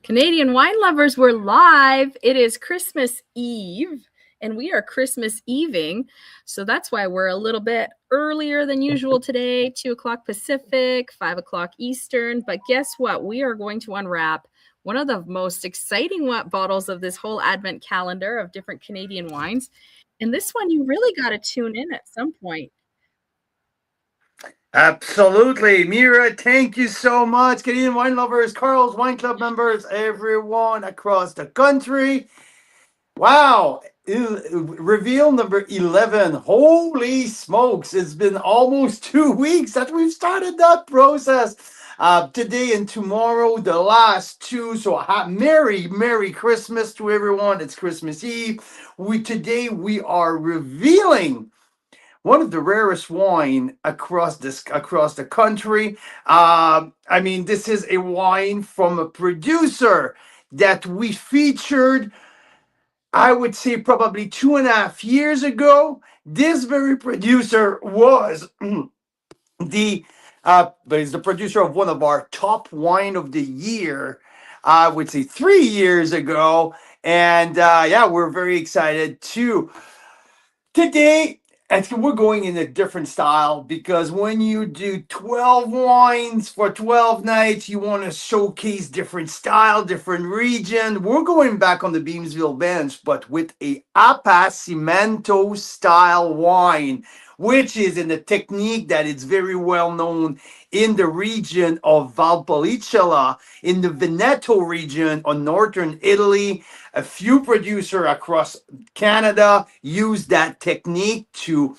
Canadian wine lovers, we're live. It is Christmas Eve, and we are Christmas Eving. So that's why we're a little bit earlier than usual today, 2 o'clock Pacific, 5 o'clock Eastern. But guess what? We are going to unwrap one of the most exciting bottles of this whole Advent calendar of different Canadian wines. And this one, you really got to tune in at some point. Absolutely. Mira, thank you so much. Canadian wine lovers, Carl's Wine Club members, everyone across the country. Wow. Reveal number 11. Holy smokes. It's been almost 2 weeks that we've started that process. Today and tomorrow, the last two. So, Merry Christmas to everyone. It's Christmas Eve. Today we are revealing one of the rarest wine across the country. This is a wine from a producer that we featured, I would say, probably 2.5 years ago. This very producer was but he's the producer of one of our top wine of the year. I would say 3 years ago, and yeah, we're very excited too. Today, we're going in a different style because when you do 12 wines for 12 nights, you want to showcase different style, different region. We're going back on the Beamsville bench, but with a Appassimento style wine, which is in a technique that is very well known in the region of Valpolicella, in the Veneto region on northern Italy. A few producers across Canada use that technique to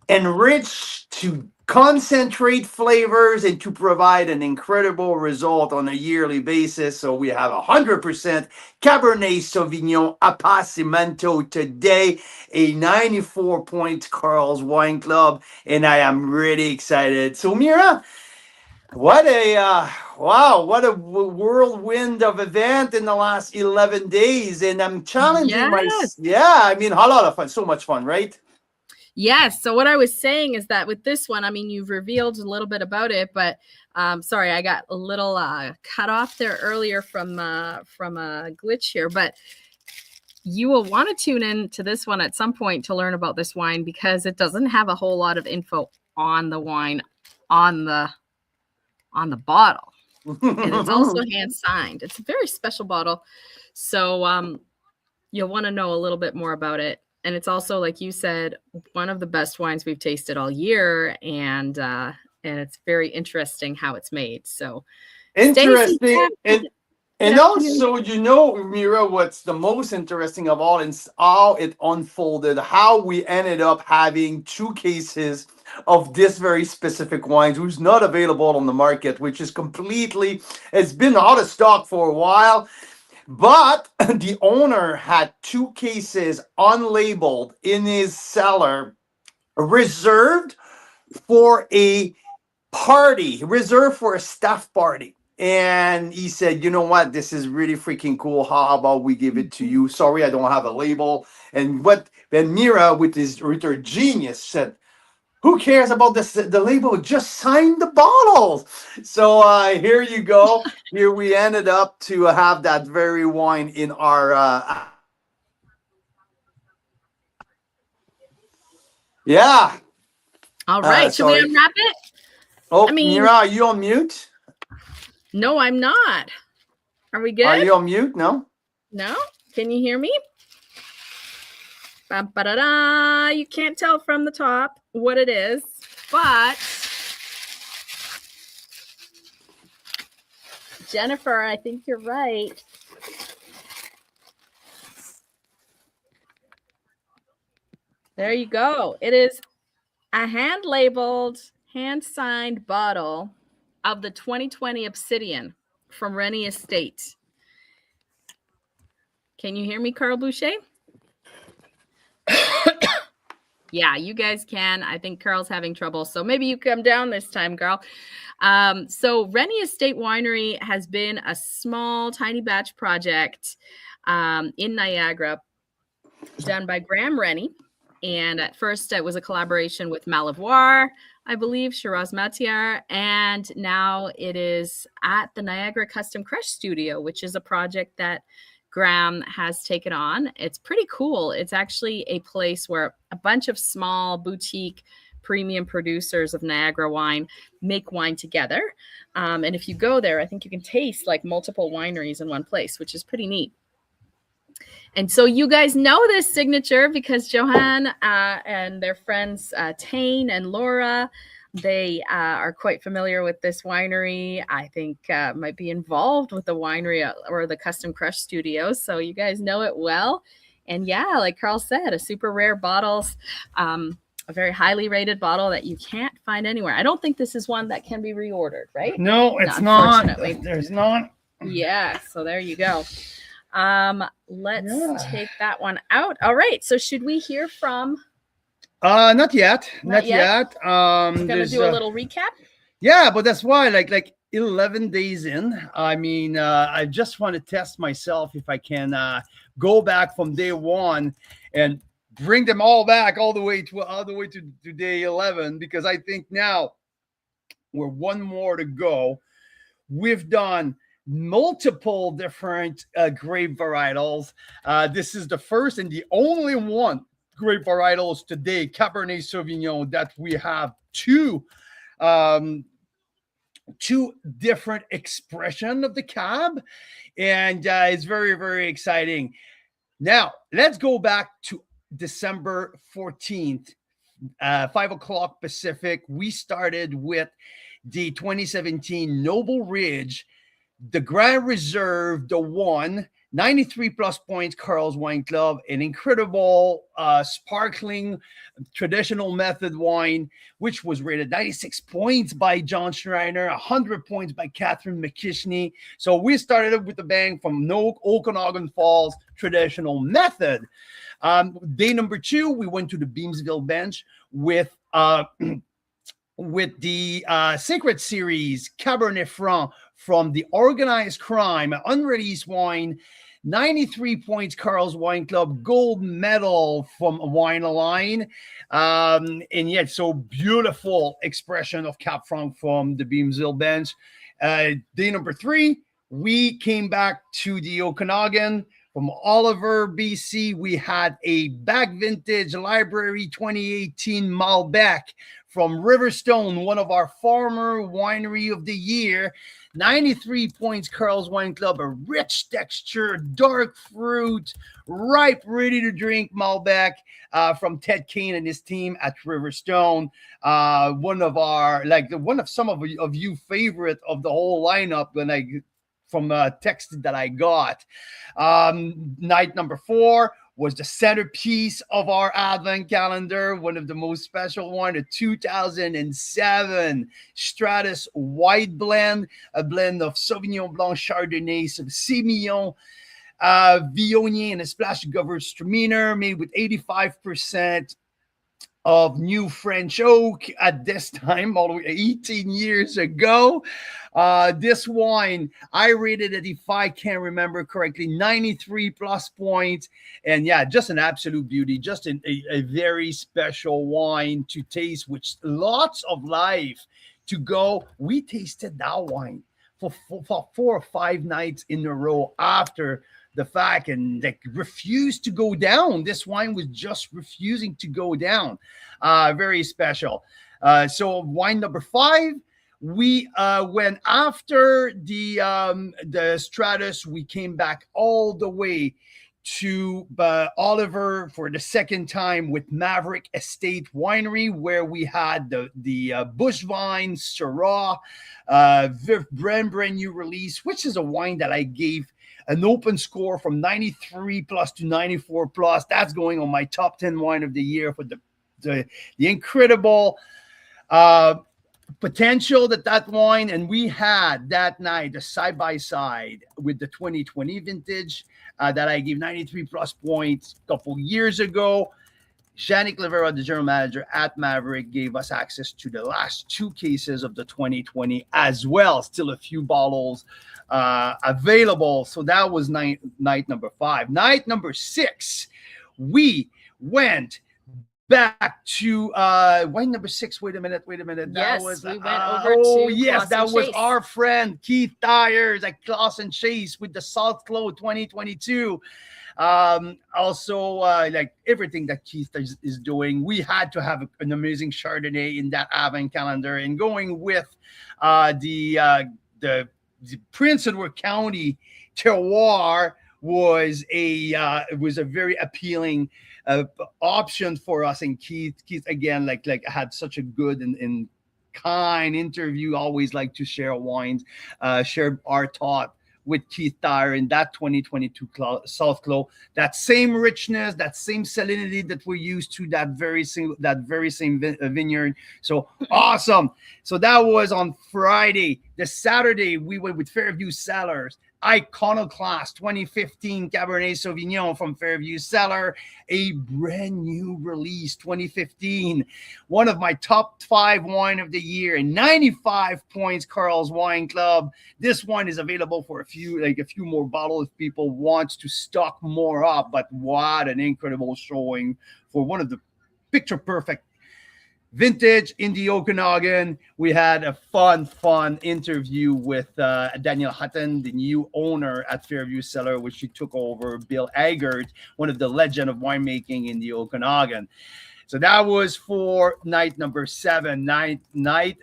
enrich, to concentrate flavors, and to provide an incredible result on a yearly basis. So we have 100% Cabernet Sauvignon Appassimento today, a 94 point Carl's Wine Club, and I am really excited. So Mira, what a wow! What a whirlwind of event in the last 11 days, and I'm challenging my Yes. yeah. I mean, a lot of fun, so much fun, right? Yes. So what I was saying is that with this one, I mean, you've revealed a little bit about it, but sorry, I got a little cut off there earlier from a glitch here. But you will want to tune in to this one at some point to learn about this wine because it doesn't have a whole lot of info on the wine on the bottle. And it's also hand signed. It's a very special bottle. So you'll want to know a little bit more about it. And it's also, like you said, one of the best wines we've tasted all year, and it's very interesting how it's made. So, Stacey, Interesting, good and afternoon. also, Mira, what's the most interesting of all is how it unfolded, how we ended up having two cases of this very specific wines, which is not available on the market, which is completely, it's been out of stock for a while. But the owner had two cases unlabeled in his cellar, reserved for a party, reserved for a staff party. And he said, you know what? This is really freaking cool. How about we give it to you? Sorry, I don't have a label. And Mira, with her genius, said, who cares about the label? Just sign the bottle. So here you go. Here we ended up to have that very wine in our. Yeah. All right. Should we Sorry. unwrap it? Oh, I mean, Mira, are you on mute? no, I'm not. Are we Are good? you on mute? No. No? Can you hear me? Ba-ba-da-da. You can't tell from the top what it is, but Jennifer, I think you're right. There you go. It is a hand-labeled, hand-signed bottle of the 2020 Obsidian from Rennie Estate. Can you hear me, Carl Boucher? Yeah, you guys can. I think Carl's having trouble, so maybe you come down this time, Carl. So Rennie Estate Winery has been a small, tiny batch project in Niagara done by Graham Rennie. And at first, it was a collaboration with Malivoire, I believe, Shiraz Matiar, and now it is at the Niagara Custom Crush Studio, which is a project that Graham has taken on. It's pretty cool. It's actually a place where a bunch of small boutique premium producers of Niagara wine make wine together. And if you go there, I think you can taste like multiple wineries in one place, which is pretty neat. And so you guys know this signature because Johan and their friends Tane and Laura, they are quite familiar with this winery. I think might be involved with the winery or the Custom Crush Studio. So you guys know it well. And yeah, like Carl said, a super rare bottles, a very highly rated bottle that you can't find anywhere. I don't think this is one that can be reordered, right? No, it's not. There's not. Yeah, so there you go. Let's take that one out. All right. So should we hear from? Not yet. Not yet. We're gonna do a little recap. Yeah, but that's why, like 11 days in. I mean, I just want to test myself if I can go back from day one and bring them all back all the way to day 11, because I think now we're one more to go. We've done multiple different grape varietals. This is the first and the only one grape varietals today, Cabernet Sauvignon, that we have two different expression of the cab, and it's very, very exciting. Now let's go back to December 14th, 5 o'clock Pacific. We started with the 2017 Noble Ridge, the Grand Reserve, the one, 93 plus points, Carl's Wine Club, an incredible sparkling traditional method wine, which was rated 96 points by John Schreiner, 100 points by Catherine McKishney. So we started it with a bang from Okanagan Falls traditional method. Day number 2, we went to the Beamsville bench with the Sacred Series Cabernet Franc from the Organized Crime, unreleased wine, 93 points, Carl's Wine Club, gold medal from Wine Line. And yet, so beautiful expression of Cab Franc from the Beamsville bench. Day number 3, we came back to the Okanagan. From Oliver, BC, we had a back vintage library 2018 Malbec from Riverstone, one of our farmer winery of the year. 93 points, Carl's Wine Club, a rich texture, dark fruit, ripe, ready to drink Malbec from Ted Kane and his team at Riverstone. One of some of you favorite of the whole lineup from a text that I got. Night number 4 was the centerpiece of our Advent calendar, one of the most special one, a 2007 Stratus White Blend, a blend of Sauvignon Blanc, Chardonnay, some Semillon, Viognier, and a splash of Gewürztraminer, made with 85% of new French oak at this time, all the way 18 years ago. This wine, I rated it, if I can remember correctly, 93 plus points. And yeah, just an absolute beauty, just a very special wine to taste, with lots of life to go. We tasted that wine for 4 or 5 nights in a row after the fact, and they refused to go down. This wine was just refusing to go down. Very special. So wine number 5, we went after the Stratus. We came back all the way to Oliver for the second time with Maverick Estate Winery, where we had the Bush Vine Syrah, brand new release, which is a wine that I gave an open score from 93 plus to 94 plus. That's going on my top 10 wine of the year for the incredible potential that wine. And we had that night a side-by-side with the 2020 vintage that I gave 93 plus points a couple years ago. Yannick Livera, the general manager at Maverick, gave us access to the last 2 cases of the 2020 as well. Still a few bottles available. So that was night number 5. Night number 6, we went back to wine number 6. Wait a minute. That Yes, was we went over to yes, Clausen that was Chase. our friend Keith Tyers at Clausen Chase with the South Clo 2022. Also, like everything that Keith is doing, we had to have an amazing Chardonnay in that Advent calendar, and going with the Prince Edward County terroir was a very appealing option for us. And Keith again, like had such a good and kind interview. Always like to share wines, share our thought with Keith Dyer in that 2022 South Clo. That same richness, that same salinity that we're used to, that very same vineyard. So awesome. So that was on Friday. The Saturday we went with Fairview Cellars. Iconoclast 2015 Cabernet Sauvignon from Fairview Cellar, a brand new release 2015, one of my top 5 wine of the year, and 95 points Carl's Wine Club. This one is available for a few more bottles if people want to stock more up. But what an incredible showing for one of the picture perfect vintage in the Okanagan. We had a fun interview with Daniel Hutton, the new owner at Fairview Cellar, which she took over Bill Eggert, one of the legend of winemaking in the Okanagan. So that was for night number 7. Night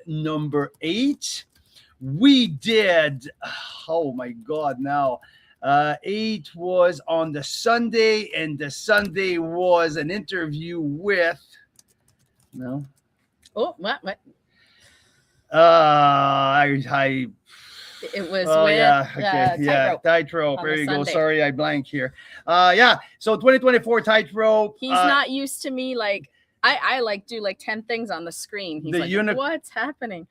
number 8, we did, oh my God, now 8 was on the Sunday, and the Sunday was an interview with, no, Oh, what? I It was oh with yeah, okay, Tightrope. Tightrope. on There the you go. Sunday. Sorry, I blanked here. Yeah. So 2024 Tightrope. He's not used to me like I like do like 10 things on the screen. He's like, what's happening?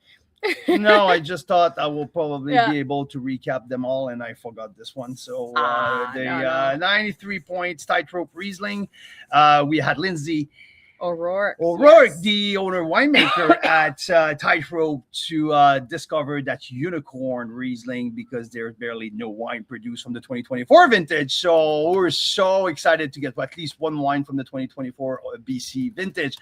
No, I just thought I will probably Yeah. be able to recap them all, and I forgot this one. So no. 93 points Tightrope Riesling. We had Lindsay O'Rourke, yes, the owner winemaker at Tightrope, to discover that unicorn Riesling, because there's barely no wine produced from the 2024 vintage. So we're so excited to get at least one wine from the 2024 BC vintage.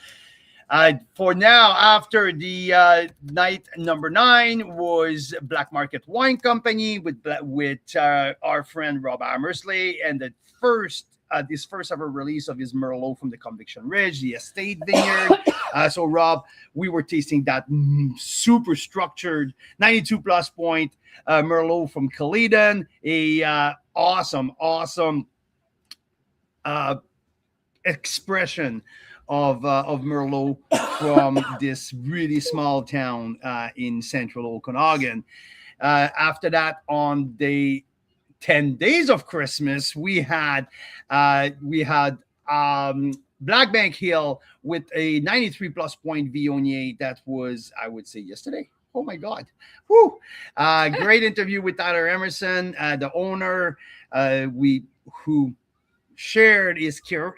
For now, after the night number 9 was Black Market Wine Company with our friend Rob Amersley, and the first ever release of his Merlot from the Conviction Ridge, the Estate Vineyard. So Rob, we were tasting that super structured 92 plus point Merlot from Caledon, a awesome expression of Merlot from this really small town in central Okanagan. After that, on the 10 days of Christmas, we had Black Bank Hill with a 93 plus point Viognier. That was, I would say, yesterday. Oh my God. Woo. Great interview with Tyler Emerson, the owner, who shared his career,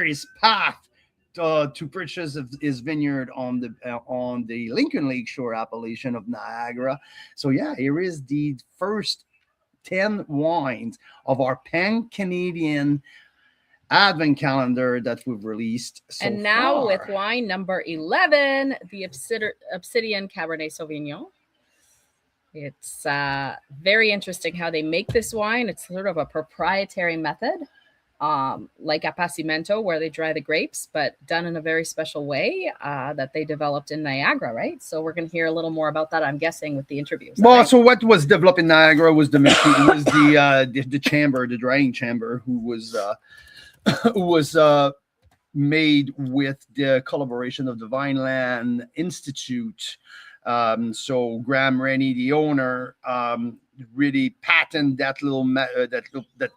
his path to purchase his vineyard on the Lincoln Lakeshore appellation of Niagara. So yeah, here is the first 10 wines of our pan-Canadian Advent calendar that we've released so and now far. with wine number 11, the Obsidian Cabernet Sauvignon. It's very interesting how they make this wine. It's sort of a proprietary method, like Appassimento, where they dry the grapes, but done in a very special way that they developed in Niagara, right? So we're going to hear a little more about that, I'm guessing, with the interviews. Well, right? so what was developed in Niagara was the chamber, the drying chamber, who was made with the collaboration of the Vineland Institute. So Graham Rennie, the owner, really patented that that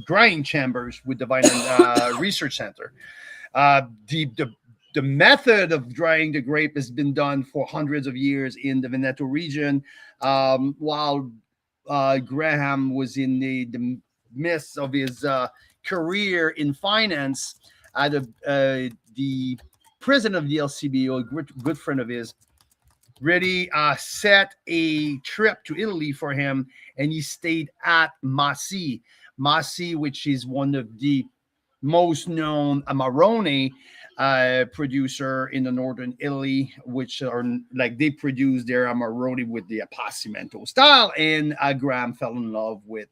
drying chambers with the Vineland Research Center. The method of drying the grape has been done for hundreds of years in the Veneto region, while Graham was in the midst of his career in finance. The president of the LCBO, a good friend of his, really set a trip to Italy for him, and he stayed at Massy, which is one of the most known Amarone producer in the northern Italy, which are like they produce their Amarone with the Appassimento style, and Graham fell in love with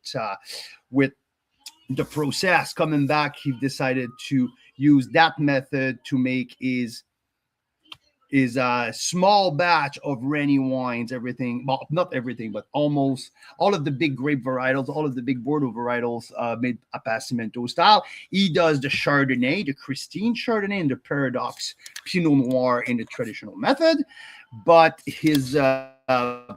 the process. Coming back, he decided to use that method to make is a small batch of Rennie wines, everything, well, not everything, but almost all of the big grape varietals, all of the big Bordeaux varietals made Appassimento style. He does the Chardonnay, the Christine Chardonnay, and the Paradox Pinot Noir in the traditional method. But his Bordeaux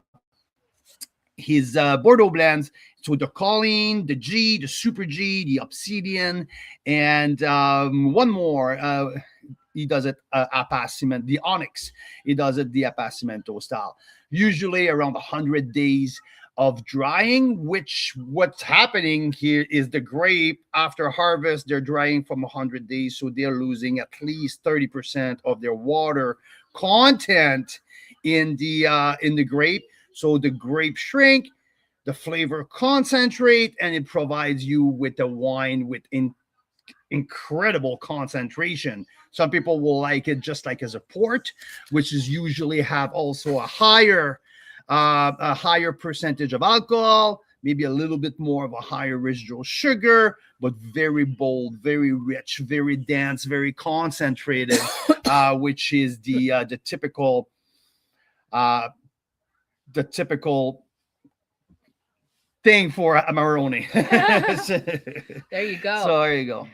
blends, so the Colleen, the G, the Super G, the Obsidian, and one more. He does it Appassimento, the Onyx. He does it the Appassimento style. Usually around 100 days of drying, which what's happening here is the grape after harvest, they're drying from 100 days. So they're losing at least 30% of their water content in the grape. So the grape shrink, the flavor concentrate, and it provides you with a wine with incredible concentration. Some people will like it just like as a port, which is usually have also a higher percentage of alcohol, maybe a little bit more of a higher residual sugar, but very bold, very rich, very dense, very concentrated, which is the typical thing for Amarone. There you go. So there you go.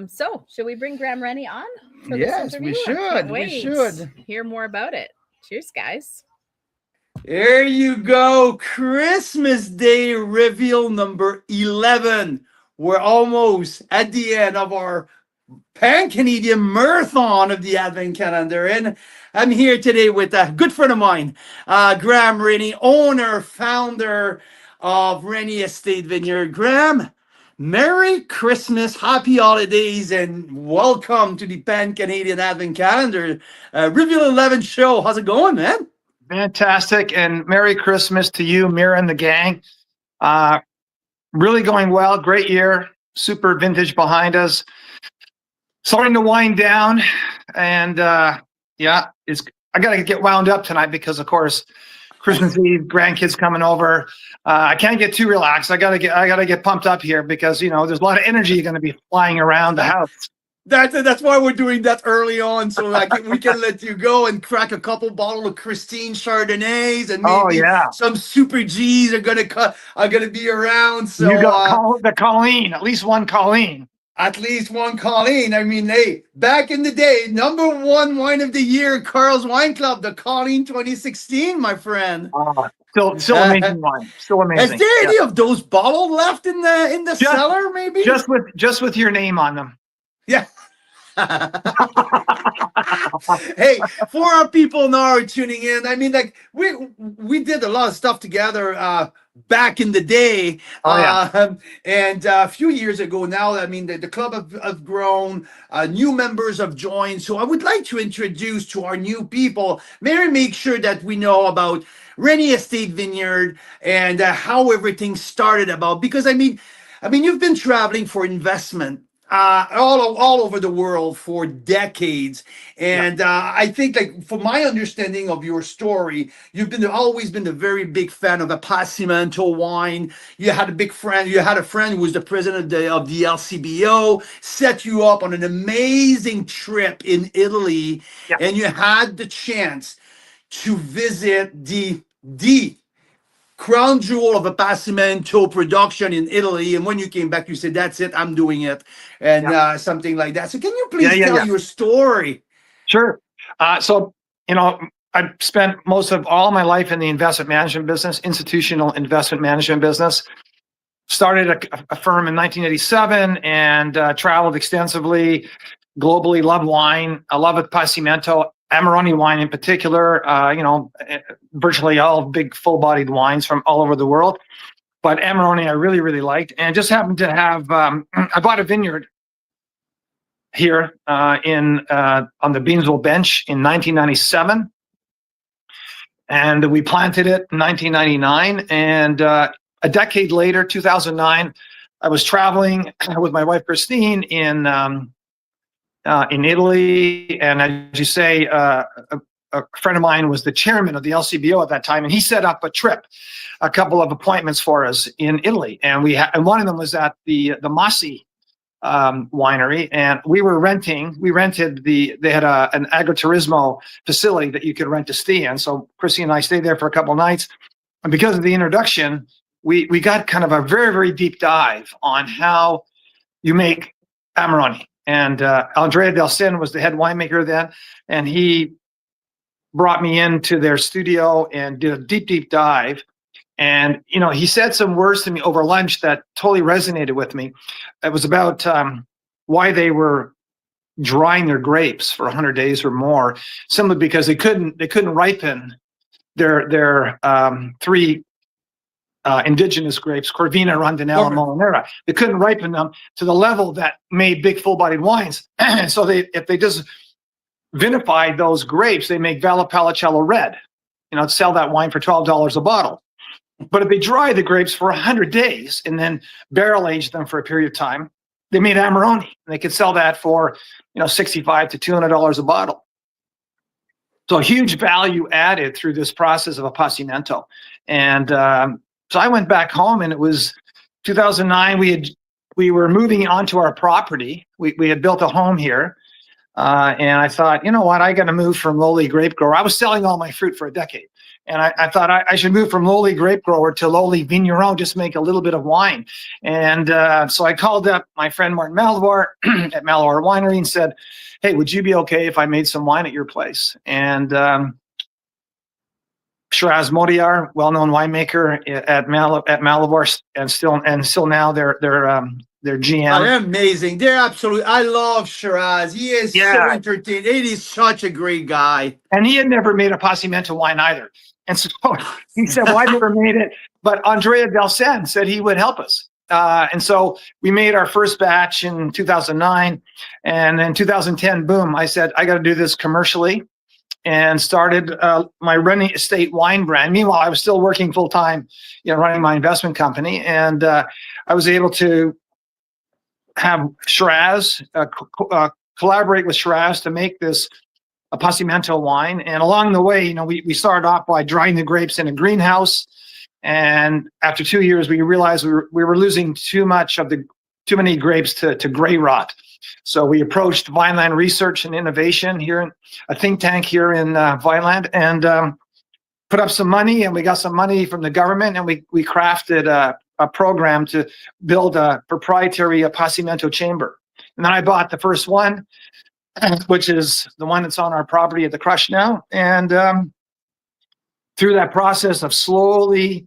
So should we bring Graham Rennie on for Yes, this we interview? I can't should. We wait. should. Hear more about it. Cheers, guys. There you go. Christmas Day reveal number 11. We're almost at the end of our Pan-Canadian marathon of the Advent calendar. And I'm here today with a good friend of mine, Graham Rennie, owner, founder of Rennie Estate Vineyard. Graham, Merry Christmas, Happy Holidays, and welcome to the Pan-Canadian Advent calendar. Reveal 11 show. How's it going, man? Fantastic, and Merry Christmas to you, Mira, and the gang. Really going well. Great year. Super vintage behind us. Starting to wind down, and yeah, I got to get wound up tonight because, of course, Christmas Eve, grandkids coming over. I can't get too relaxed. I gotta get pumped up here because there's a lot of energy going to be flying around the house. That's why we're doing that early on, so we can let you go and crack a couple bottles of Christine Chardonnays, and maybe some Super G's are gonna be around. So you got the Colleen, at least one Colleen. At least one Colleen. I mean, hey, back in the day, #1 wine of the year, Carl's Wine Club, the Colleen 2016, my friend. Still amazing wine. Still amazing. Is there any of those bottles left in the cellar? Maybe just with your name on them. Yeah. Hey, for our people now who are tuning in, I mean, like we did a lot of stuff together back in the day. And a few years ago now, I mean, the club have grown, new members have joined. So I would like to introduce to our new people, make sure that we know about Rennie Estate Vineyard and how everything started about, because I mean, you've been traveling for investment all over the world for decades, and I think, like, from my understanding of your story, you've always been a very big fan of Appassimento wine. You had a friend who was the president of the LCBO, set you up on an amazing trip in Italy, and you had the chance to visit the crown jewel of Appassimento production in Italy. And when you came back, you said, that's it, I'm doing it. And something like that. So can you please tell your story? Sure. So, I spent most of all my life in the investment management business, institutional investment management business. Started a firm in 1987 and traveled extensively, globally, loved wine. I love Appassimento. Amarone wine in particular, virtually all big full-bodied wines from all over the world. But Amarone I really, really liked, and just happened to have, I bought a vineyard here on the Beansville Bench in 1997. And we planted it in 1999. And a decade later, 2009, I was traveling with my wife Christine in Italy, and as you say, a friend of mine was the chairman of the LCBO at that time, and he set up a trip, a couple of appointments for us in Italy, and and one of them was at the Massi winery, and we rented they had an agriturismo facility that you could rent to stay in. So Chrissy and I stayed there for a couple of nights, and because of the introduction, we got kind of a very, very deep dive on how you make Amarone. And Andrea Del Sin was the head winemaker then, and he brought me into their studio and did a deep, deep dive. And, he said some words to me over lunch that totally resonated with me. It was about why they were drying their grapes for 100 days or more, simply because they couldn't ripen their three indigenous grapes, Corvina, Rondinella, Molinera. They couldn't ripen them to the level that made big, full-bodied wines. So if they just vinified those grapes, they make Valpolicella Red, sell that wine for $12 a bottle. But if they dry the grapes for 100 days and then barrel age them for a period of time, they made Amarone. They could sell that for, $65 to $200 a bottle. So a huge value added through this process of appassimento. And so I went back home, and it was 2009. We were moving onto our property. We had built a home here. And I thought, you know what, I got to move from lowly grape grower. I was selling all my fruit for a decade. And I thought I should move from lowly grape grower to lowly vigneron, just make a little bit of wine. And so I called up my friend Martin Malabar at Malabar Winery and said, hey, would you be okay if I made some wine at your place? And Shiraz Modiar, well-known winemaker at Malabar, and still now they're GM. Oh, they're amazing. They're absolutely. I love Shiraz. He is so entertaining. It is such a great guy. And he had never made a Passimento wine either. And so he said, well, I never made it. But Andrea Del Sin said he would help us. And so we made our first batch in 2009. And then 2010, boom, I said, I got to do this commercially, and started my Rennie Estate wine brand. Meanwhile, I was still working full time, running my investment company. And I was able to have Shiraz, collaborate with Shiraz to make this Appassimento wine. And along the way, we started off by drying the grapes in a greenhouse. And after 2 years, we realized we were losing too many grapes to gray rot. So we approached Vineland Research and Innovation here, in a think tank here in Vineland, and put up some money. And we got some money from the government, and we crafted a program to build a proprietary Appassimento chamber. And then I bought the first one, which is the one that's on our property at the Crush now. And through that process of slowly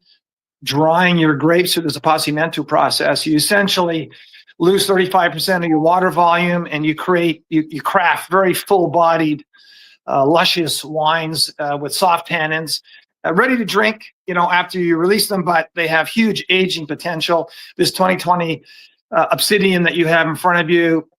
drying your grapes through this Appassimento process, you essentially lose 35% of your water volume, and you craft very full-bodied, luscious wines with soft tannins, ready to drink, after you release them, but they have huge aging potential. This 2020 Obsidian that you have in front of you,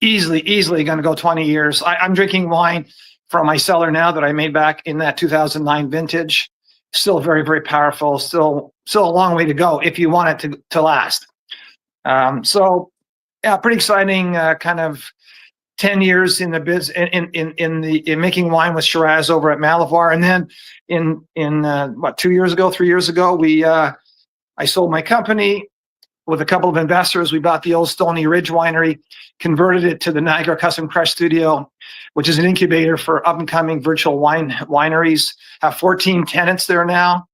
easily going to go 20 years. I'm drinking wine from my cellar now that I made back in that 2009 vintage. Still very, very powerful. Still a long way to go if you want it to last. So yeah, pretty exciting kind of 10 years in the biz in making wine with Shiraz over at Malabar. And then in 3 years ago, I sold my company with a couple of investors. We bought the old Stony Ridge winery, converted it to the Niagara Custom Crush Studio, which is an incubator for up and coming virtual wineries. Have 14 tenants there now.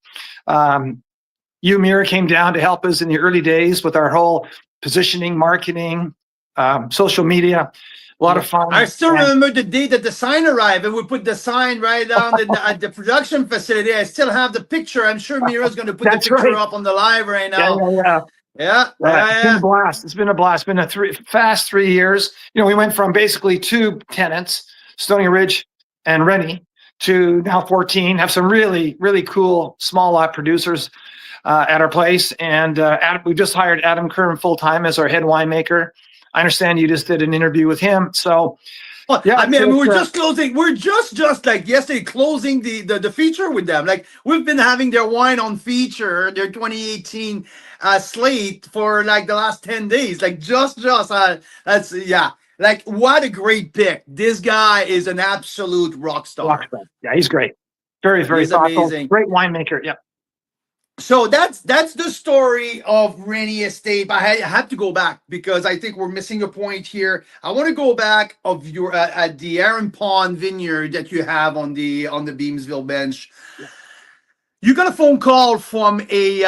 Mira came down to help us in the early days with our whole positioning, marketing, social media. A lot of fun. I still remember the day that the sign arrived, and we put the sign right down at the production facility. I still have the picture. I'm sure Mira's going to put the picture up on the live right now. Yeah. It's been a blast. It's been a blast. It's been a fast 3 years. We went from basically 2 tenants, Stony Ridge and Rennie, to now 14. Have some really, really cool small lot producers at our place. And we just hired Adam Curran full-time as our head winemaker. I understand you just did an interview with him. So, yeah, we're just closing. We're just like yesterday closing the feature with them. Like, we've been having their wine on feature, their 2018 slate for like the last 10 days. Like that's yeah. Like what a great pick. This guy is an absolute rock star. Rockstar. Yeah, he's great. Very, very He's thoughtful. amazing. Great winemaker. Yeah. So that's the story of Rennie Estate. I had to go back because I think we're missing a point here. I want to go back of your at the Aaron Pond vineyard that you have on the Beamsville bench. You got a phone call from a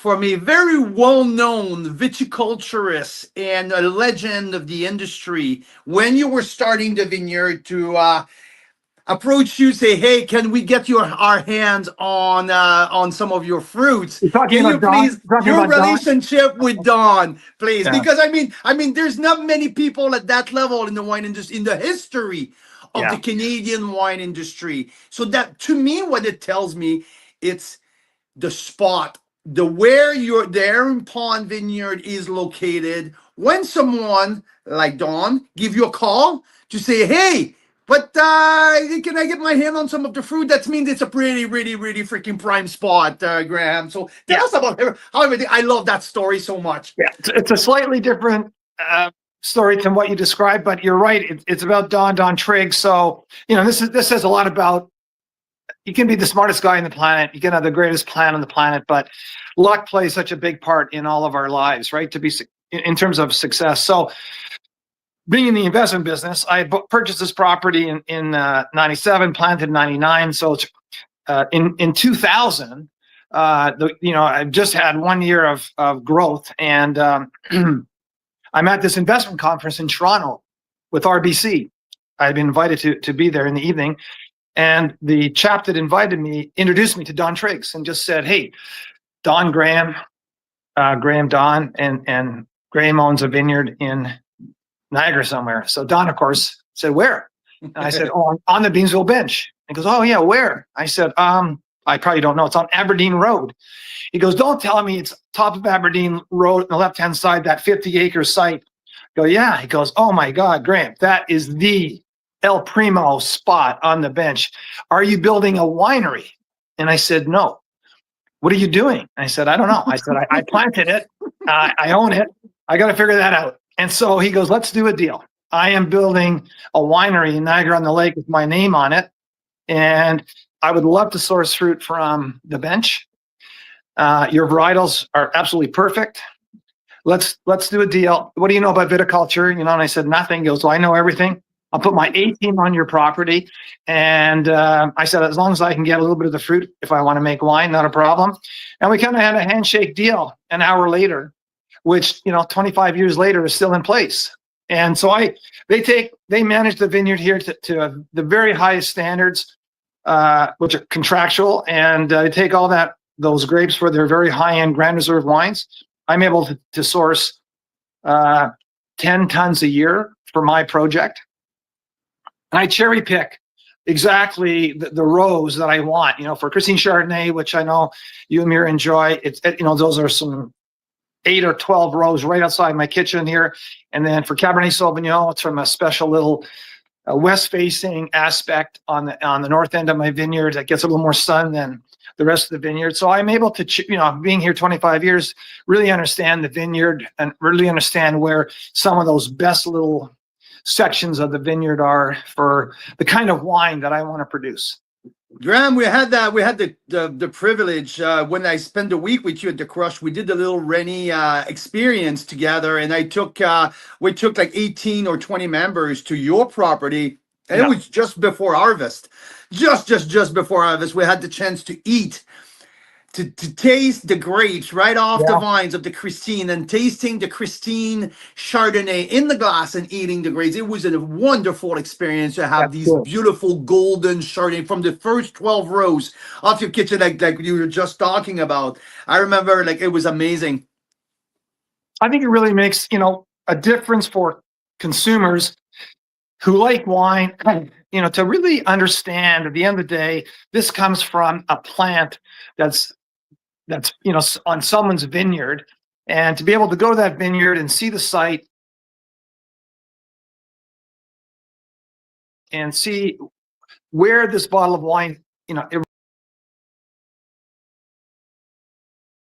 very well-known viticulturist and a legend of the industry when you were starting the vineyard to approach you, say, "Hey, can we get our hands on some of your fruits? You're talking Can you about Don? please You're talking your about Don? relationship with Don, please?" Yeah. Because I mean, there's not many people at that level in the wine industry in the history of Yeah. the Canadian wine industry. So that to me, what it tells me, it's the spot, the Aaron Pond Vineyard is located. When someone like Don give you a call to say, "Hey, but can I get my hand on some of the fruit?" That means it's a pretty, really, really freaking prime spot, Graham. So tell us about how everything. I love that story so much. Yeah, it's a slightly different story than what you described, but you're right. It's about Don Trigg. So this says a lot about. You can be the smartest guy on the planet. You can have the greatest plan on the planet, but luck plays such a big part in all of our lives, right? To be in terms of success. So, being in the investment business, I purchased this property in 97, planted in 99. So it's in 2000. I just had 1 year of growth, and I'm at this investment conference in Toronto with RBC. I've been invited to be there in the evening. And the chap that invited me introduced me to Don Triggs and just said, "Hey, Don Graham, Don, and Graham owns a vineyard in Niagara somewhere." So Don, of course, said, "Where?" And I said, "Oh, on the Beamsville bench." He goes, "Oh yeah, where?" I said, "I probably don't know. It's on Aberdeen Road." He goes, "Don't tell me it's top of Aberdeen Road on the left-hand side, that 50-acre site." I go, "Yeah." He goes, "Oh my God, Graham, that is the El Primo spot on the bench. Are you building a winery?" And I said, "No." "What are you doing?" I said, "I don't know." I said, I planted it. I own it. I got to figure that out. And so he goes, "Let's do a deal. I am building a winery in Niagara-on-the-Lake with my name on it. And I would love to source fruit from the bench. Your varietals are absolutely perfect. Let's do a deal. What do you know about viticulture?" And I said, "Nothing." He goes, "Well, I know everything. I'll put my A team on your property." And I said, "As long as I can get a little bit of the fruit, if I want to make wine, not a problem." And we kind of had a handshake deal an hour later, which 25 years later is still in place. And so they manage the vineyard here to the very highest standards, which are contractual, and they take all those grapes for their very high-end Grand Reserve wines. I'm able to source 10 tons a year for my project. And I cherry pick exactly the rows that I want, for Christine Chardonnay, which I know you and Mira enjoy. Those are some 8 or 12 rows right outside my kitchen here. And then for Cabernet Sauvignon, it's from a special little west-facing aspect on the north end of my vineyard that gets a little more sun than the rest of the vineyard. So I'm able to, being here 25 years, really understand the vineyard and really understand where some of those best little sections of the vineyard are for the kind of wine that I want to produce. Graham, we had the privilege when I spent a week with you at the Crush. We did the little Rennie experience together, and we took like 18 or 20 members to your property, and It was just before harvest, just before harvest. We had the chance to eat. To taste the grapes right off the vines of the Christine, and tasting the Christine Chardonnay in the glass and eating the grapes. It was a wonderful experience to have these beautiful golden Chardonnay from the first 12 rows of your kitchen, like you were just talking about. I remember, it was amazing. I think it really makes, a difference for consumers who like wine, to really understand at the end of the day, this comes from a plant that's on someone's vineyard, and to be able to go to that vineyard and see the site and see where this bottle of wine, it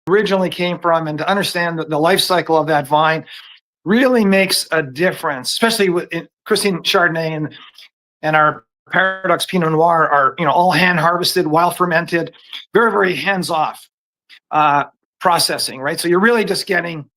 originally came from, and to understand the life cycle of that vine really makes a difference, especially with Christine Chardonnay and our Paradox Pinot Noir are, all hand harvested, wild fermented, very, very hands off processing, right? So you're really just getting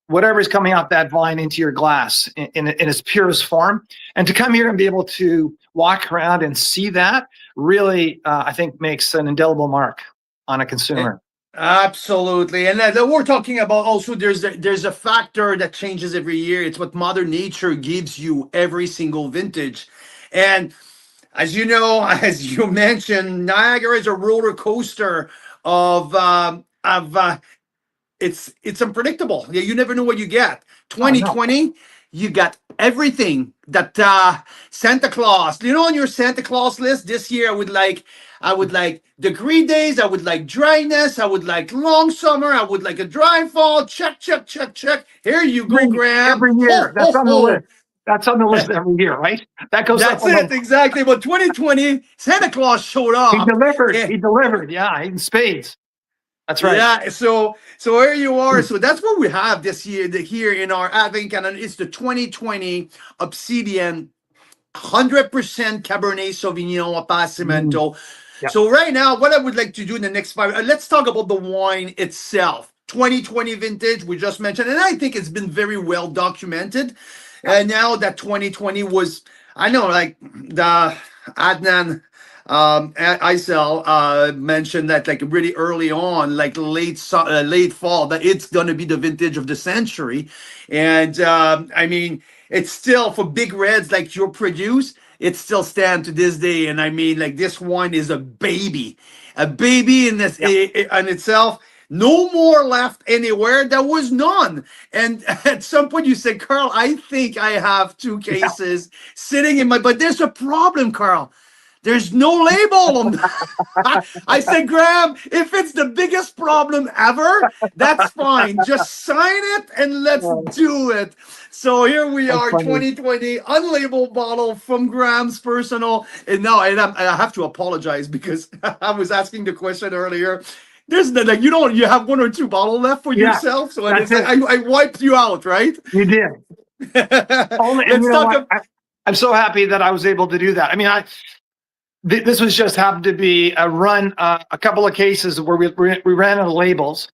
whatever's coming out that vine into your glass in its purest form. And to come here and be able to walk around and see that really, I think, makes an indelible mark on a consumer. Absolutely. And we're talking about also there's a factor that changes every year. It's what Mother Nature gives you every single vintage. And as you know, as you mentioned, Niagara is a roller coaster of it's unpredictable. Yeah, you never know what you get. 2020, you got everything that Santa Claus. On your Santa Claus list this year, I would like degree days. I would like dryness. I would like long summer. I would like a dry fall. Check, check, check, check. Here you go, Graham. Every year, that's on the list. That's on the list every year, right? That goes. That's it, exactly. But 2020, Santa Claus showed up. He delivered. He delivered. Yeah, in spades. That's right. Yeah, so here you are. So that's what we have this year. Here in our Advent Canon, it's the 2020 Obsidian 100% Cabernet Sauvignon Appassimento. Yep. So right now, what I would like to do in the next 5, let's talk about the wine itself. 2020 vintage, we just mentioned, and I think it's been very well documented. And now that 2020 was, I know, like the Adnan Isel mentioned that like really early on, like late fall, that it's gonna be the vintage of the century. And I mean, it's still for big reds like you produce, it still stands to this day. And I mean, like this wine is a baby in this in itself. No more left anywhere. There was none. And at some point you said, Carl, I think I have 2 cases sitting in my, but there's a problem, Carl. There's no label on I said, Graham, if it's the biggest problem ever, that's fine. Just sign it and let's do it. So here we are, 2020, unlabeled bottle from Graham's personal. And now I have to apologize because I was asking the question earlier. There's like you have 1 or 2 bottles left for yourself. So I wiped you out, right? You did. I'm so happy that I was able to do that. I mean, this was just happened to be a run, a couple of cases where we ran out of labels.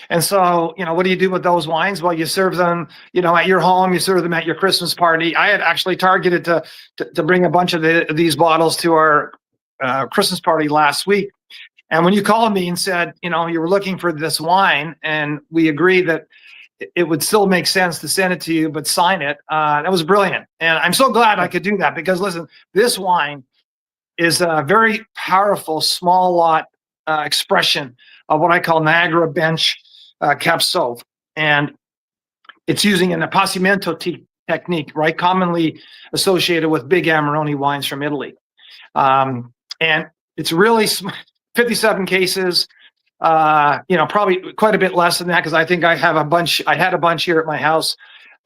And so, what do you do with those wines? Well, you serve them, at your home, you serve them at your Christmas party. I had actually targeted to bring a bunch of these bottles to our Christmas party last week. And when you called me and said, you were looking for this wine, and we agreed that it would still make sense to send it to you, but sign it, that was brilliant. And I'm so glad I could do that because, listen, this wine is a very powerful small lot expression of what I call Niagara Bench Cab Sauv. And it's using an appassimento technique, right? Commonly associated with big Amarone wines from Italy. And it's really 57 cases, probably quite a bit less than that because I think I had a bunch here at my house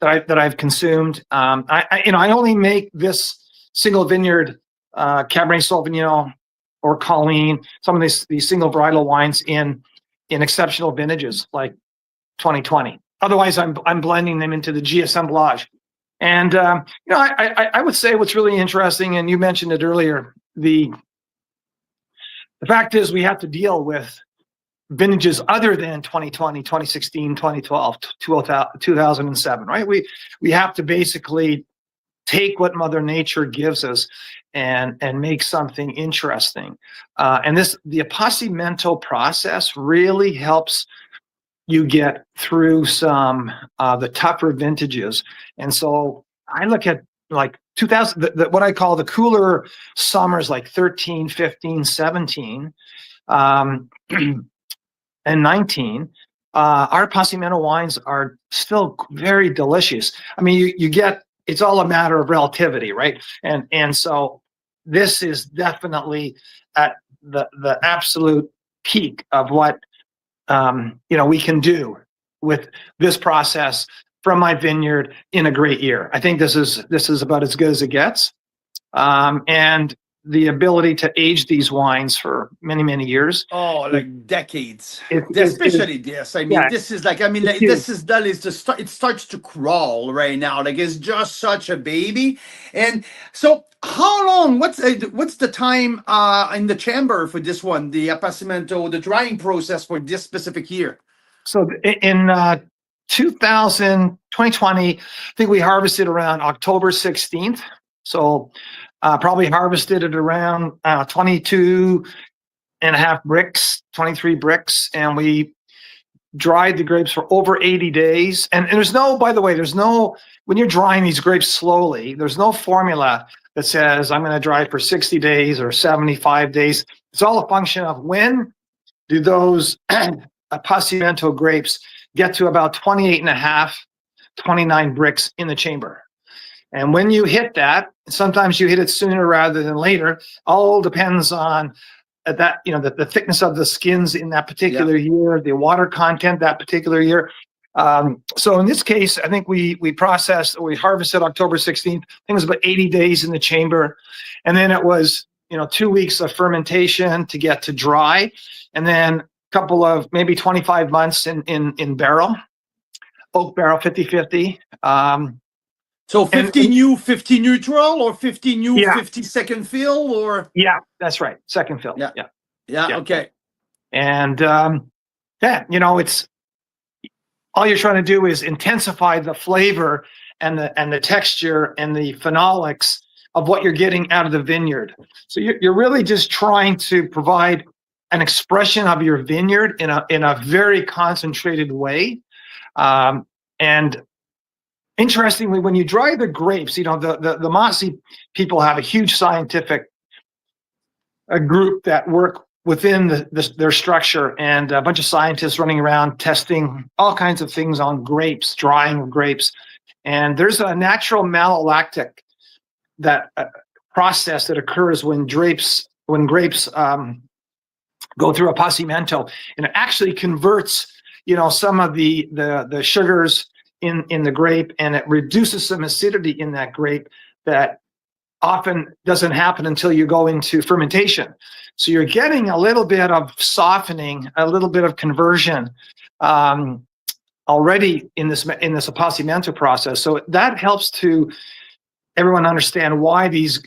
that I've consumed. I only make this single vineyard Cabernet Sauvignon or Colleen, some of these single varietal wines in exceptional vintages like 2020. Otherwise, I'm blending them into the G assemblage. And I would say what's really interesting, and you mentioned it earlier, the fact is we have to deal with vintages other than 2020, 2016, 2012, 2007, right? We have to basically take what Mother Nature gives us and make something interesting. And the appassimento process really helps you get through some the tougher vintages. And so I look at like 2000, what I call the cooler summers, like 13, 15, 17, and 19. Our appassimento wines are still very delicious. I mean, you get, it's all a matter of relativity, right? And so this is definitely at the absolute peak of what we can do with this process from my vineyard in a great year. I think this is about as good as it gets. And the ability to age these wines for many, many years. Oh, like decades. Is Especially this. I mean, yeah, this is like, I mean, it's like, huge. this is that is the start. It starts to crawl right now. Like it's just such a baby. And so, how long? What's the time in the chamber for this one? The appassimento, the drying process for this specific year. So in 2020, I think we harvested around October 16th. So probably harvested at around 22 and a half bricks, 23 bricks. And we dried the grapes for over 80 days. And there's no, by the way, when you're drying these grapes slowly, there's no formula that says I'm going to dry for 60 days or 75 days. It's all a function of when do those appassimento grapes get to about 28 and a half, 29 bricks in the chamber. And when you hit that, sometimes you hit it sooner rather than later. All depends on that, the thickness of the skins in that particular year, the water content that particular year. So in this case, I think we harvested October 16th. I think it was about 80 days in the chamber. And then it was, 2 weeks of fermentation to get to dry. And then a couple of maybe 25 months in barrel, oak barrel 50-50. So 50 new, 50 neutral, or 50 new, 50 second fill, or? Yeah, that's right. Second fill. Yeah. Okay. And it's all you're trying to do is intensify the flavor and the texture and the phenolics of what you're getting out of the vineyard. So you're really just trying to provide an expression of your vineyard in a very concentrated way. And interestingly, when you dry the grapes, the Mossy people have a huge scientific group that work within their structure, and a bunch of scientists running around testing all kinds of things on grapes, drying of grapes. And there's a natural malolactic process that occurs when grapes go through appassimento, and it actually converts some of the sugars in the grape, and it reduces some acidity in that grape that often doesn't happen until you go into fermentation. So you're getting a little bit of softening, a little bit of conversion already in this appassimento process. So that helps to everyone understand why these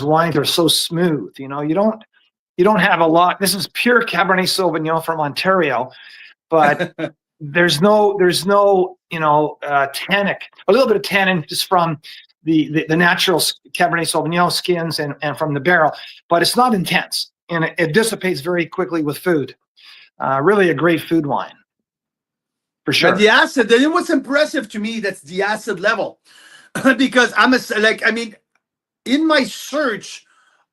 wines are so smooth. You don't have a lot. This is pure Cabernet Sauvignon from Ontario, but there's no tannic. A little bit of tannin just from the natural Cabernet Sauvignon skins and from the barrel, but it's not intense, and it dissipates very quickly with food. Really a great food wine, for sure. But the acid, then what's impressive to me, that's the acid level, because in my search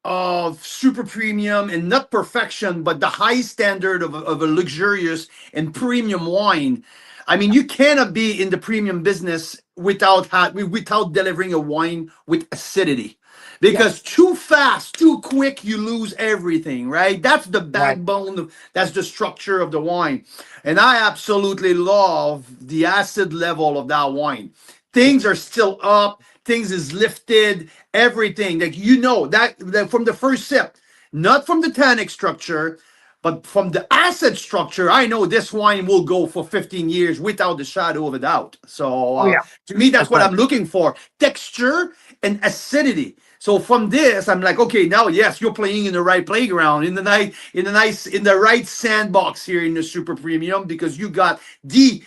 of super premium and not perfection, but the high standard of a luxurious and premium wine. I mean, you cannot be in the premium business without delivering a wine with acidity, because too fast, too quick, you lose everything, right? That's the backbone, that's the structure of the wine. And I absolutely love the acid level of that wine. Things are still up, things is lifted, everything. Like, that from the first sip, not from the tannic structure, but from the acid structure, I know this wine will go for 15 years without the shadow of a doubt. So to me, that's what I'm looking for: texture and acidity. So from this, I'm like, okay, now yes, you're playing in the right playground, in the right sandbox here in the super premium, because you got the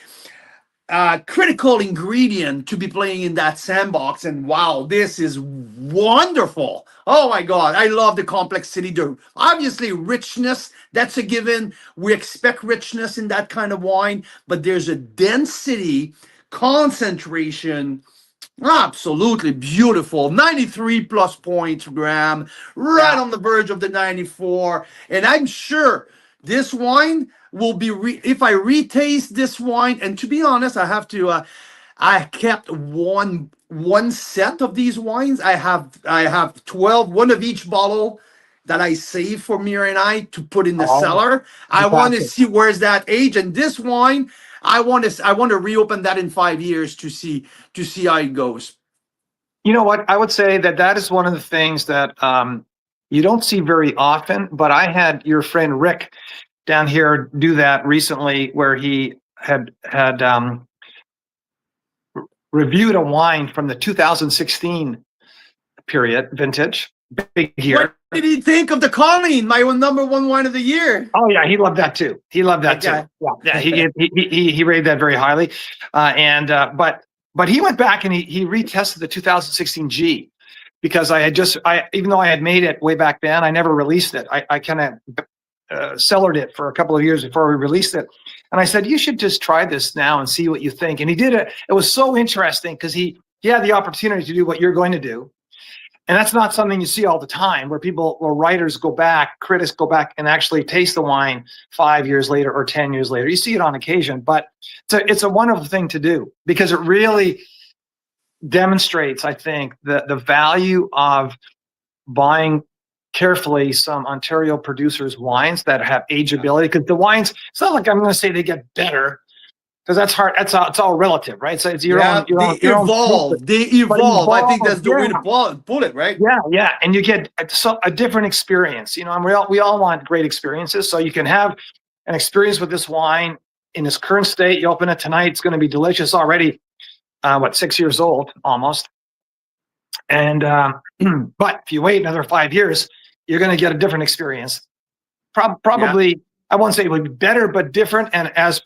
critical ingredient to be playing in that sandbox. And wow, this is wonderful. Oh my God, I love the complexity, obviously richness, that's a given. We expect richness in that kind of wine, but there's a density, concentration, absolutely beautiful. 93 plus points per gram, right on the verge of the 94. And I'm sure this wine will be, if I retaste this wine, and to be honest, I have to, I kept one set of these wines. I have 12, one of each bottle that I saved for Mira and I to put in the cellar. I want to see where's that age. And this wine, I want to reopen that in 5 years to see how it goes. You know what? I would say that is one of the things that you don't see very often, but I had your friend Rick down here do that recently, where he had reviewed a wine from the 2016 period vintage, big What year. did he think of the Colleen, my number one wine of the year? Oh yeah, he loved that too. He loved that Okay. too. Yeah, he rated that very highly, but he went back and he retested the 2016 G, because even though I had made it way back then, I never released it. I kind of cellared it for a couple of years before we released it, and I said, you should just try this now and see what you think. And he did it. It was so interesting because he had the opportunity to do what you're going to do. And that's not something you see all the time, where writers go back, critics go back and actually taste the wine 5 years later or 10 years later. You see it on occasion, but it's a wonderful thing to do, because it really demonstrates, I think, the value of buying carefully some Ontario producers' wines that have ageability. Because the wines, it's not like I'm going to say they get better, because that's hard. It's all relative, right? So it's your own. They evolve. I think that's the way to put it, right? Yeah, and you get a different experience, and we all want great experiences. So you can have an experience with this wine in its current state. You open it tonight; it's going to be delicious already. 6 years old almost, and but if you wait another 5 years, you're going to get a different experience. Probably. Yeah. I won't say it would be better, but different, and as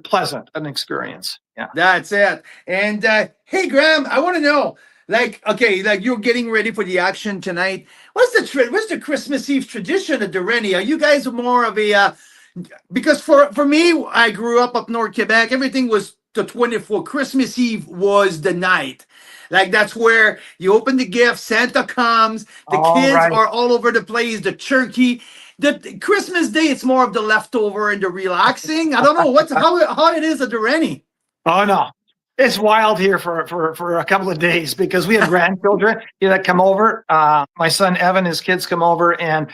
pleasant an experience. Yeah, that's it. And hey, Graham, I want to know, like you're getting ready for the action tonight. What's the Christmas Eve tradition at the Rennie? Are you guys more of a? Because for me, I grew up north Quebec. Everything was the 24th. Christmas Eve was the night. Like, that's where you open the gift, Santa comes, the kids are all over the place, the turkey. The Christmas Day, it's more of the leftover and the relaxing. I don't know how it is at the Rennie. Oh no, it's wild here for a couple of days, because we have grandchildren that come over. My son Evan, his kids come over, and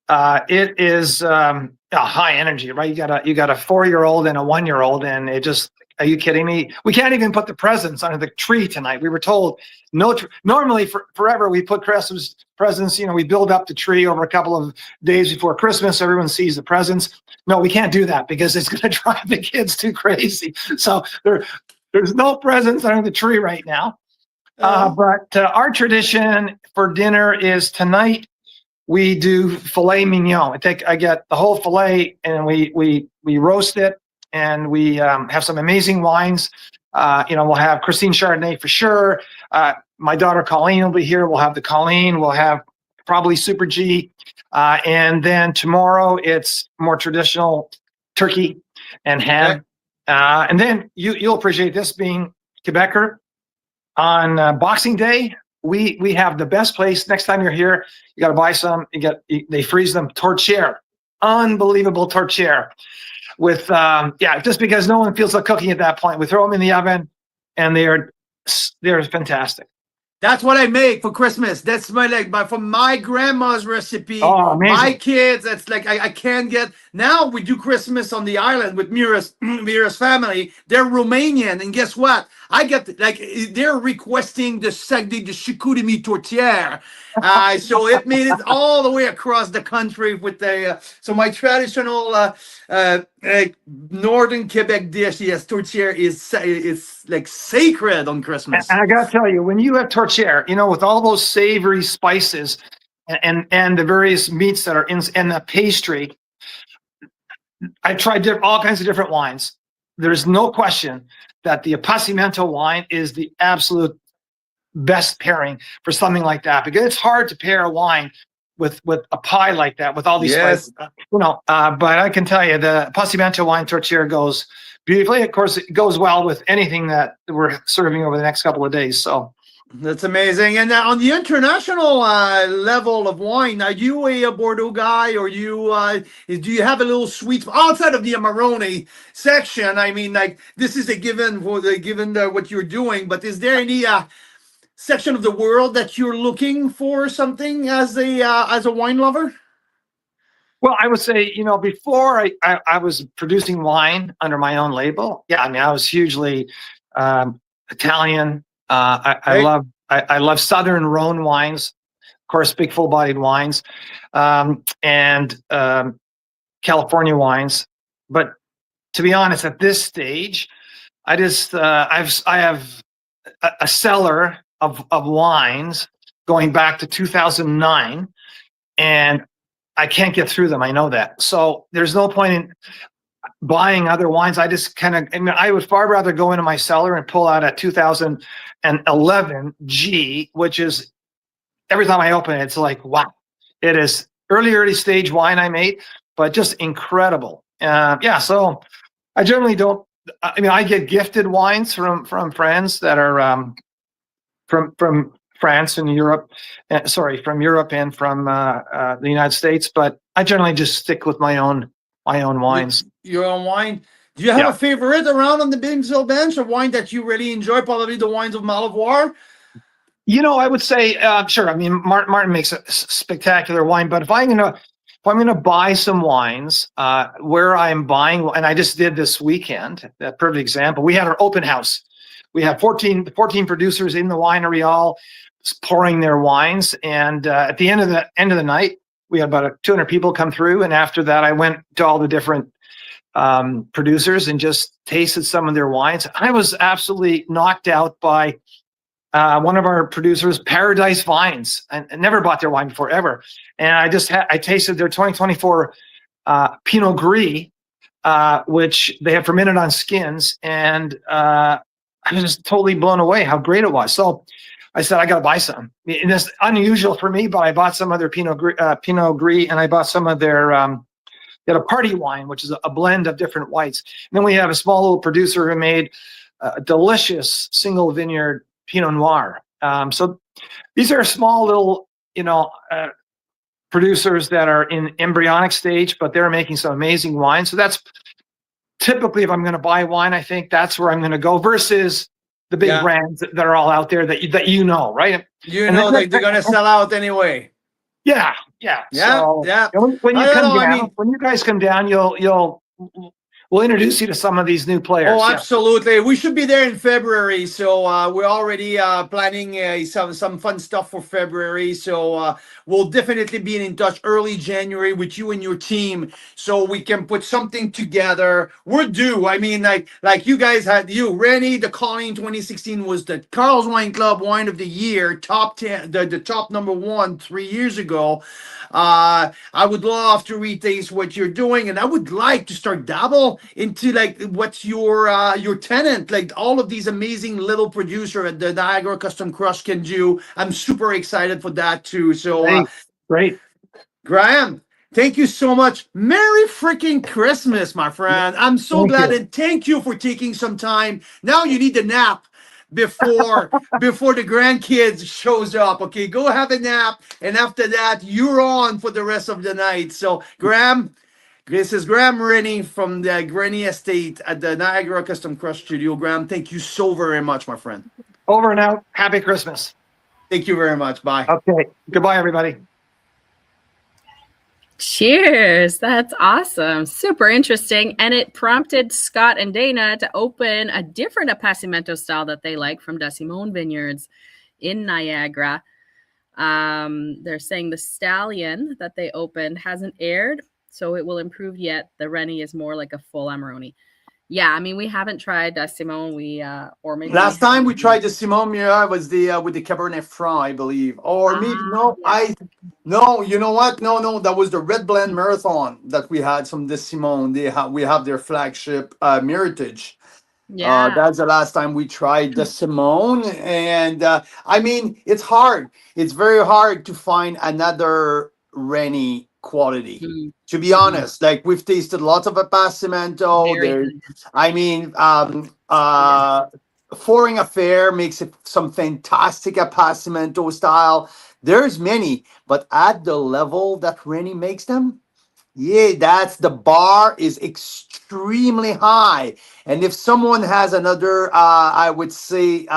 it is high energy, right? You got a 4-year-old and a 1-year-old, and it just. Are you kidding me? We can't even put the presents under the tree tonight. We were told no. Normally, forever, we put Christmas presents. We build up the tree over a couple of days before Christmas, so everyone sees the presents. No, we can't do that, because it's going to drive the kids too crazy. So there's no presents under the tree right now. But our tradition for dinner is tonight. We do filet mignon. I get the whole filet, and we roast it. And we have some amazing wines. We'll have Christine Chardonnay for sure. My daughter Colleen will be here. We'll have the Colleen. We'll have probably Super G. And then tomorrow it's more traditional turkey and ham. Okay. And then you'll appreciate this, being Quebecer. On Boxing Day, we have the best place. Next time you're here, you got to buy some. They freeze them. Tourtière, unbelievable tourtière. With just because no one feels like cooking at that point, we throw them in the oven, and they're fantastic. That's what I make for Christmas. That's from my grandma's recipe. Oh, amazing. My kids, that's I can't get. Now we do Christmas on the island with Mira's family. They're Romanian, and guess what? I get they're requesting the Sagde de Chicoutimi tourtière. So it made it all the way across the country with so my traditional northern Quebec dish, yes, tourtière is like sacred on Christmas. And I gotta tell you, when you have tourtière, with all those savory spices and the various meats that are in, and the pastry, I tried all kinds of different wines. There's no question that the Appassimento wine is the absolute best pairing for something like that, because it's hard to pair a wine with a pie like that with all these spices. But I can tell you, the Appassimento wine tourtière goes beautifully. Of course, it goes well with anything that we're serving over the next couple of days. So that's amazing. And on the international level of wine, are you a Bordeaux guy, or do you have a little sweet outside of the Amarone section? I mean, this is a given what you're doing, but is there any section of the world that you're looking for something as a wine lover? Well, I would say, before I was producing wine under my own label. Yeah, I mean, I was hugely Italian. I love Southern Rhone wines. course, big full-bodied wines, and California wines. But to be honest, at this stage, I have a cellar of wines going back to 2009, and I can't get through them. I know that. So there's no point in buying other wines. I just I would far rather go into my cellar and pull out a 2011 G, which is, every time I open it, it's like, wow, it is early stage wine I made, but just incredible. So I generally don't, I get gifted wines from friends that are from France and Europe, from Europe and from the United States, but I generally just stick with my own wines. Your own wine. Do you have a favorite around on the Binsville bench, a wine that you really enjoy? Probably the wines of Malivoire. I would say, sure. I mean, Martin makes a spectacular wine, but if I'm gonna buy some wines, where I'm buying, and I just did this weekend, that perfect example. We had our open house. We had 14 producers in the winery, all pouring their wines, and at the end of the night, we had about 200 people come through, and after that, I went to all the different producers and just tasted some of their wines. I was absolutely knocked out by one of our producers, Paradise Vines. I never bought their wine before, ever. And I tasted their 2024 Pinot Gris, which they had fermented on skins. And I was just totally blown away how great it was. So I said, I got to buy some. And it's unusual for me, but I bought some other Pinot Gris, and I bought some of their, they had a party wine, which is a blend of different whites. And then we have a small little producer who made a delicious single vineyard Pinot Noir. So these are small little, producers that are in embryonic stage, but they're making some amazing wine. So that's typically, if I'm going to buy wine, I think that's where I'm going to go, versus the big brands that are all out there that right? They're going to sell out anyway. Yeah. So, when you guys come down, we'll introduce you to some of these new players. Oh, absolutely. We should be there in February. So we're already planning some fun stuff for February. So we'll definitely be in touch early January with you and your team, so we can put something together. We're due. I mean, like you guys had, Rennie, the Colleen 2016 was the Carl's Wine Club Wine of the Year, top 10, the top #1 3 years ago. I would love to retaste what you're doing, and I would like to start dabble into what's your tenant, like all of these amazing little producer at the Niagara Custom Crush can do. I'm super excited for that too. So great. Graham, thank you so much. Merry freaking Christmas, my friend. I'm so glad, and thank you for taking some time. Now you need a nap before the grandkids shows up. Okay, go have a nap, and after that you're on for the rest of the night. So Graham, this is Graham Rennie from the Granny Estate at the Niagara Custom Crush Studio. Graham, thank you so very much, my friend. Over and out. Happy Christmas. Thank you very much. Bye. Okay, goodbye everybody. Cheers. That's awesome. Super interesting. And it prompted Scott and Dana to open a different Appassimento style that they like from De Simone Vineyards in Niagara. They're saying the Stallion that they opened hasn't aired, so it will improve yet. The Rennie is more like a full Amarone. Yeah, I mean, we haven't tried De Simone. Or maybe last time we tried the Simone Mira was the with the Cabernet Franc, I believe, or maybe no. You know what? No, that was the Red Blend Marathon that we had from the Simone. We have their flagship Meritage. Yeah, that's the last time we tried the Simone, and I mean, it's hard. It's very hard to find another Rennie quality. To be honest, like we've tasted lots of Appassimento. Foreign Affair makes it some fantastic Appassimento style. There's many, but at the level that Rennie makes them, that's the bar is extremely high. And if someone has another, I would say,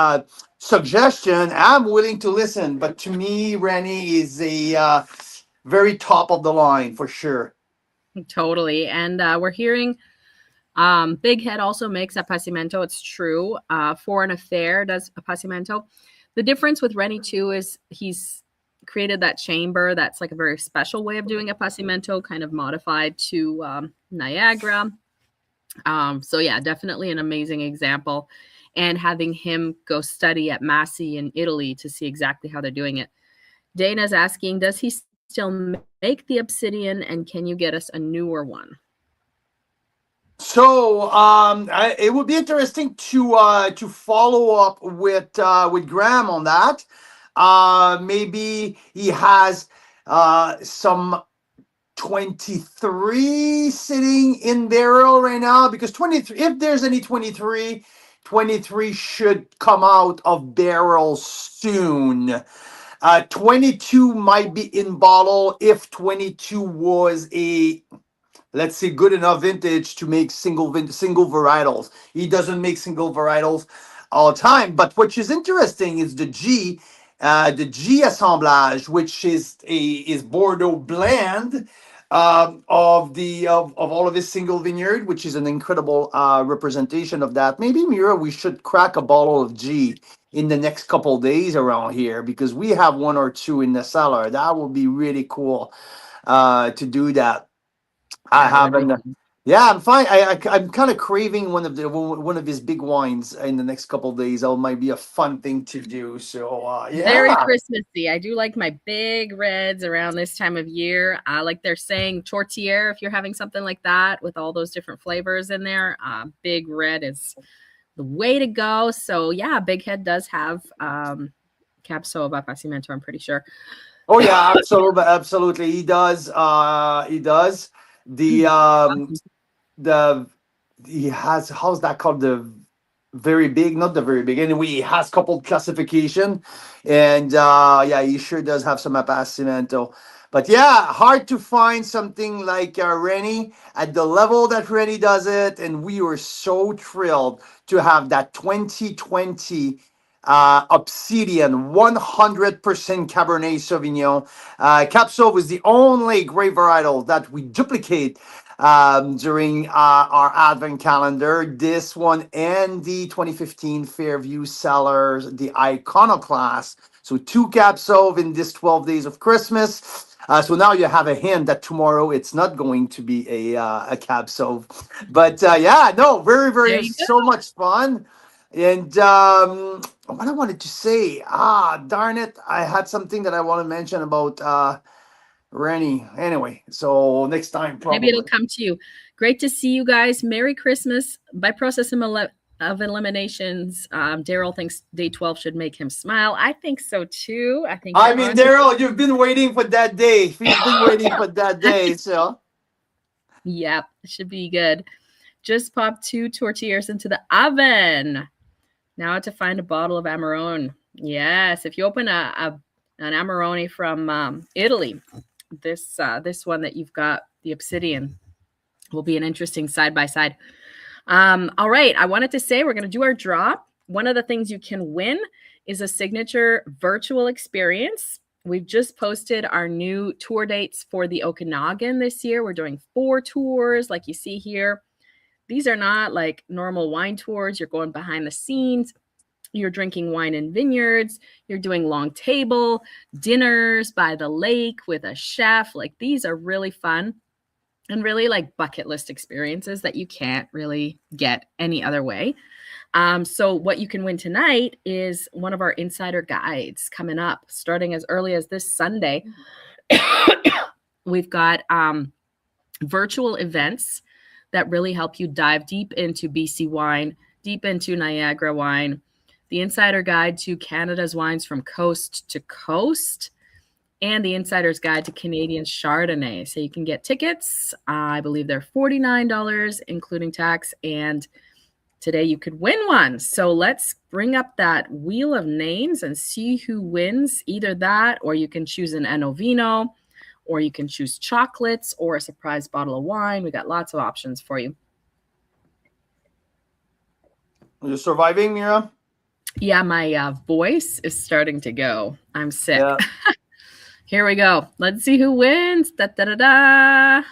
suggestion, I'm willing to listen. But to me, Rennie is a very top of the line for sure. Totally. And we're hearing Big Head also makes Appassimento. It's true. Foreign Affair does Appassimento. The difference with Rennie too is he's created that chamber. That's like a very special way of doing appassimento, kind of modified to Niagara. So yeah, definitely an amazing example. And having him go study at Massey in Italy to see exactly how they're doing it. Dana's asking, does he still make the obsidian, and can you get us a newer one? So it would be interesting to follow up with Graham on that. Maybe he has some 23 sitting in barrel right now, because 23, if there's any 23 should come out of barrel soon. 22 might be in bottle if 22 was a, let's say, good enough vintage to make single varietals. He doesn't make single varietals all the time. But what is interesting is the G assemblage, which is Bordeaux blend of all of his single vineyard, which is an incredible representation of that. Maybe, Mira, we should crack a bottle of G in the next couple days around here, because we have one or two in the cellar. That would be really cool to do that. I That would be haven't. Yeah, I'm fine. I'm kind of craving one of his big wines in the next couple of days. That might be a fun thing to do. So very yeah. Christmassy. I do like my big reds around this time of year. Like they're saying, tortillere, if you're having something like that with all those different flavors in there, big red is the way to go. So yeah, Big Head does have Cab Sauv Appassimento, I'm pretty sure. Oh yeah, absolutely. He does. He does. The he has, how's that called? The very big, not the very big. Anyway, he has coupled classification, and yeah, he sure does have some appassimento. But yeah, hard to find something like Rennie at the level that Rennie does it, and we were so thrilled to have that 2020 Obsidian 100% Cabernet Sauvignon. Cab Sauv was the only grape varietal that we duplicate during our Advent calendar. This one and the 2015 Fairview Cellars, the Iconoclast. So 2 Cab Sauv in this 12 days of Christmas. So now you have a hint that tomorrow it's not going to be a Cab Sauv. But yeah, no, very, There very, you go. so much fun. And what I wanted to say, darn it, I had something that I want to mention about Rennie. Anyway, so next time Maybe it'll probably. come to you. Great to see you guys. Merry Christmas. By process of eliminations, Daryl thinks day 12 should make him smile. I think so too. I think I you're mean, on. Daryl, you've been waiting for that day. You've been waiting for that day. So Yep, it should be good. Just pop 2 tortillas into the oven. Now to find a bottle of Amarone. Yes, if you open an Amarone from Italy, this one that you've got, the Obsidian, will be an interesting side by side. All right, I wanted to say we're going to do our draw. One of the things you can win is a signature virtual experience. We've just posted our new tour dates for the Okanagan this year. We're doing 4 tours, like you see here. These are not like normal wine tours. You're going behind the scenes. You're drinking wine in vineyards. You're doing long table dinners by the lake with a chef. Like these are really fun and really like bucket list experiences that you can't really get any other way. So what you can win tonight is one of our insider guides coming up starting as early as this Sunday. We've got virtual events that really help you dive deep into BC wine, deep into Niagara wine, the insider guide to Canada's wines from coast to coast, and the insider's guide to Canadian Chardonnay. So you can get tickets. I believe they're $49, including tax. And today you could win one. So let's bring up that wheel of names and see who wins either that, or you can choose an Enovino, or you can choose chocolates or a surprise bottle of wine. We got lots of options for you. you're surviving, Mira? Yeah, my voice is starting to go. I'm sick. Yeah. Here we go. Let's see who wins. Da, da, da, da.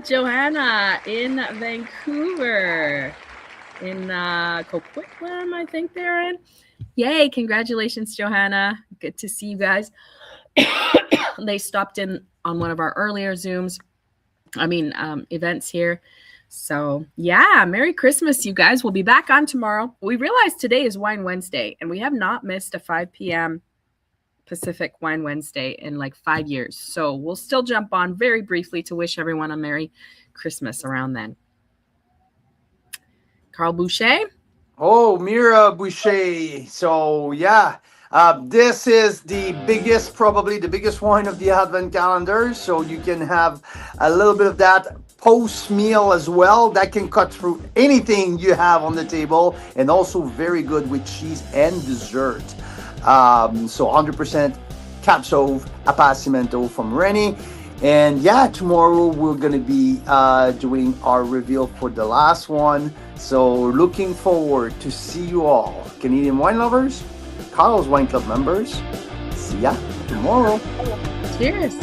Johanna in Vancouver, in Coquitlam, I think they're in. Yay, congratulations, Johanna. Good to see you guys. They stopped in on one of our earlier Zooms, events here. So yeah, Merry Christmas, you guys. We'll be back on tomorrow. We realize today is Wine Wednesday, and we have not missed a 5 p.m. Pacific Wine Wednesday in like 5 years. So we'll still jump on very briefly to wish everyone a Merry Christmas around then. Carl Boucher. Oh, Mira Boucher. So yeah, this is the biggest, probably the biggest wine of the Advent calendar. So you can have a little bit of that post meal as well. That can cut through anything you have on the table, and also very good with cheese and dessert. So 100% Cap Sauv Appassimento from Rennie. And yeah, tomorrow we're going to be doing our reveal for the last one. So looking forward to see you all. Canadian wine lovers, Carl's Wine Club members. See ya tomorrow. Cheers.